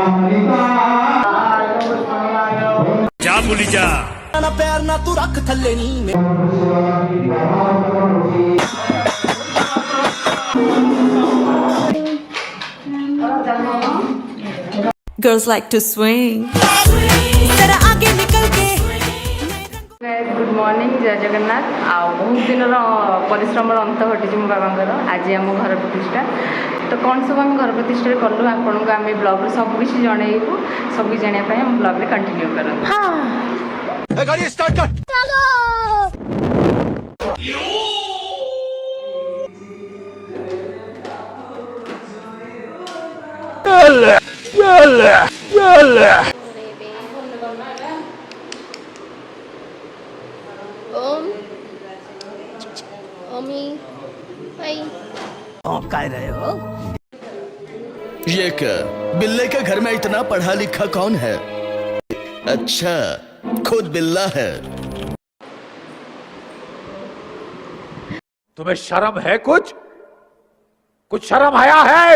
जा बोली जा ना पैर ना तू रख थल्ले नी Girls like to swing. Good morning जय जगन्नाथ आ बहुत दिन परिश्रम अंत घटी मो बाबा आज आम घर प्रतिष्ठा तो कौन सब आम घर प्रतिष्ठा कलु आपन को आम ब्लॉग सबकि जनइबू सब जानापी आम ब्लॉग कंटिन्यू कर गाड़ी स्टार्ट कर कह रहे हो ये क्या बिल्ले के घर में इतना पढ़ा लिखा कौन है? अच्छा खुद बिल्ला है। तुम्हें शर्म है कुछ शर्म आया है?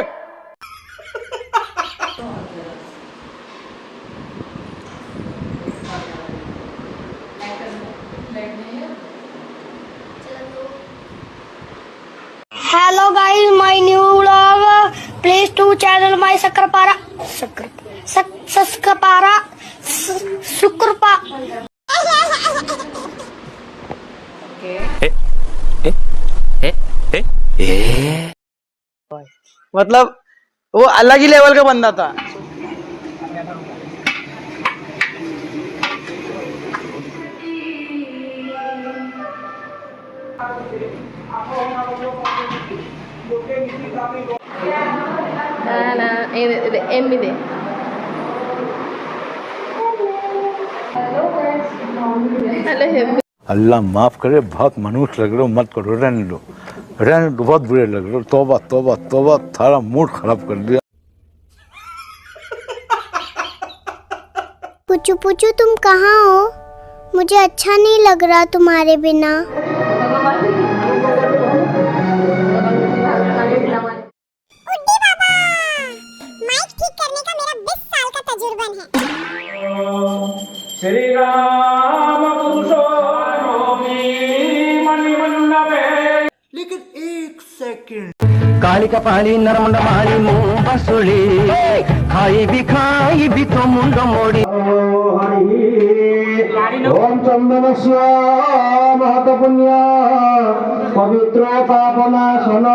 Hello guys, my new vlog. Please to channel my Sakrapara. Sukrapa. मतलब वो अलग ही लेवल का बंदा था। अल्लाह माफ करे, बहुत मनुष्य लग रहे हो, मत करो, रहने दो, बहुत बुरे लग रहे हो। तौबा तौबा तौबा, थारा मूड खराब कर दिया। पुचू पुचू तुम कहाँ हो? मुझे अच्छा नहीं लग रहा तुम्हारे बिना। माइक ठीक करने का मेरा 20 साल का तजुर्बा है। श्री राम लेकिन एक सेकंड काली कपाली नरमुंड माली मुंह बसुली खाई भी तो मुंड मोड़ी। ओम चंदन महत पुण्य पवित्र पापनाशन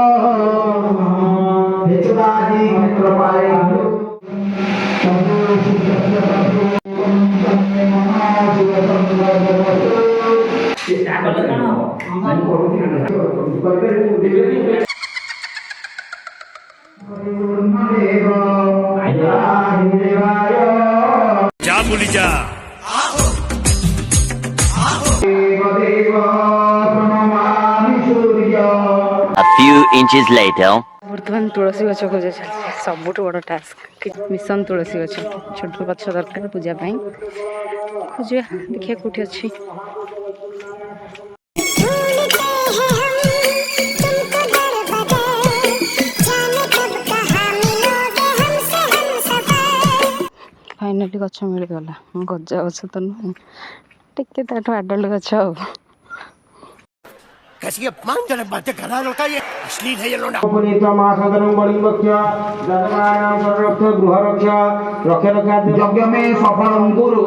जा बोली जा A few inches later. बर्तमान तुलसी गछ खोजा चलती सबुठ बड़ टास्क मिशन तुलसी गछ छोट गछ दरकार पूजा खोजा देखिए कौटी अच्छी फाइनाली गछ मिलगला गजा गछ तो नुह टिके ताठू आडल्ट गछ आ कैसी अपमानजनक बातें कर रहा लड़का, ये अश्लील है ये लोंडा। यज्ञ में सफल गुरु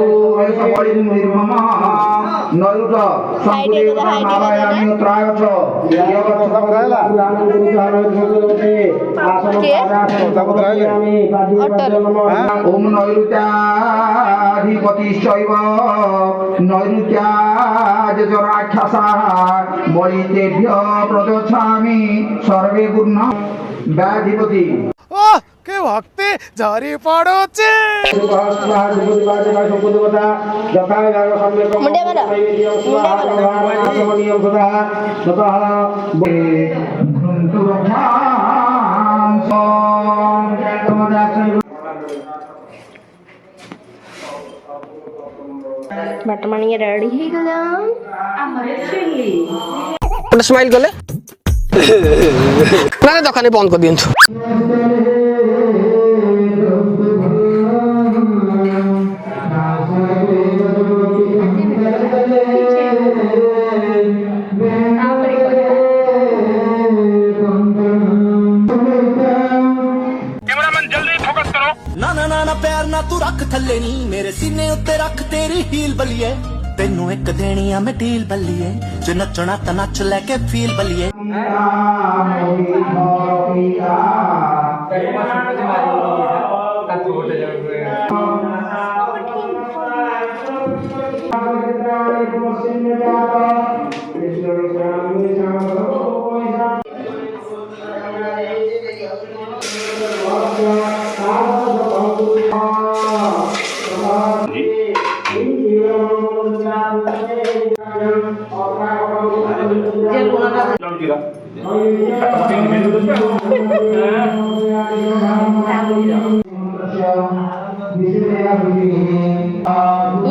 निर्मम नरुट ओम नैऋत्याधिपतिश्चैव नैऋत्याज राक्षसा बलितेभ्य प्रदोक्षामि सर्वे गुण व्याधिपति के भक्ति झरी पड़ोचे बर्तमान ये रेडी है गला स्माइल कले ना दकाने बंद कर दियंतु ना ना ना प्यार ना तू रख थल्ले नी मेरे सीने उत्ते रख तेरी हील बलिए तेनू एक देनी आ मैं ढील बलिए जे नचना ता नच लेके फील बलिए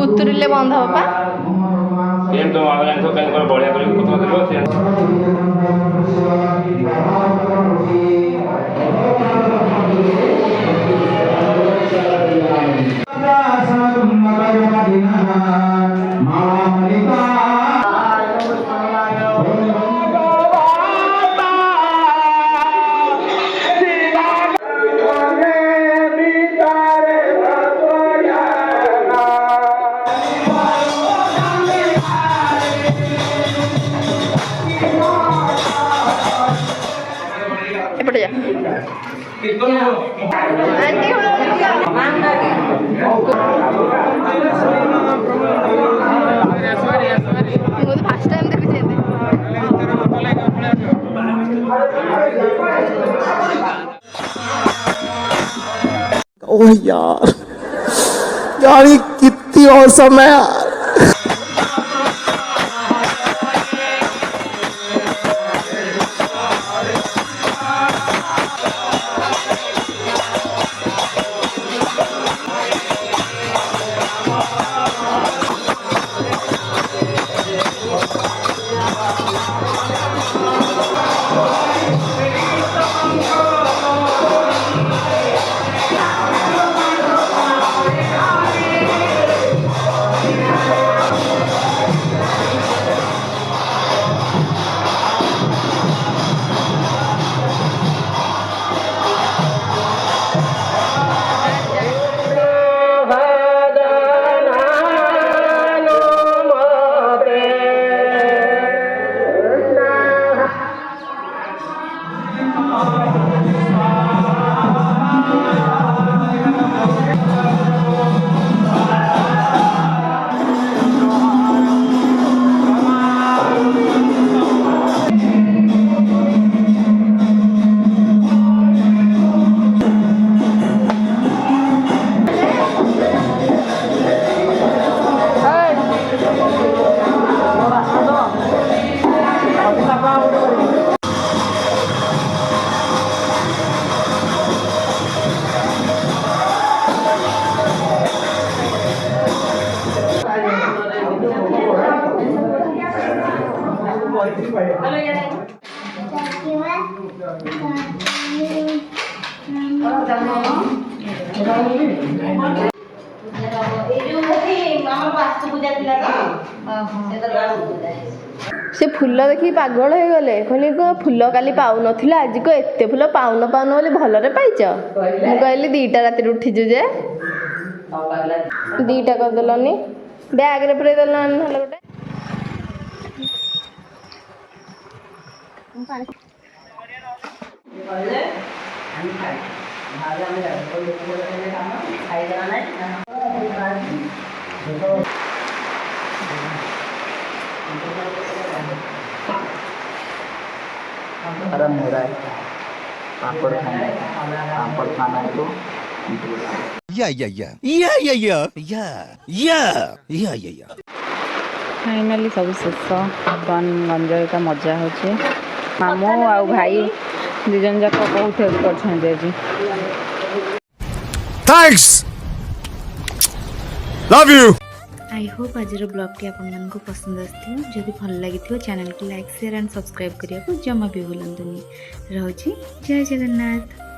ଉତୁରିଲେ ବନ୍ଧ ବାପା एपटे जा मुझे फर्स्ट टाइम देखी ओह यार गाड़ी कितनी और समय यार से फूल देखी पागल हो गले कहली फूल काली पाउन आज को एत फूल पाउन पाउन बोली भलरे पाइच मु कहली 2टा राति उठीचु जे 2टा करदेलनी बैग रे पुरे देलन हले गोटे पापड़ खाना है तो फाइनाली सब शेष फन एंजॉय का मजा होचे मामू आ भाई दुजन जाक बहुत हेल्प कर thanks love you I hope आज ब्लॉग आपको पसंद आसो जदि भल लगी चैनल को लाइक शेयर एंड सब्सक्राइब करने को जमा भी भूलुनि। रहुछि जय जगन्नाथ।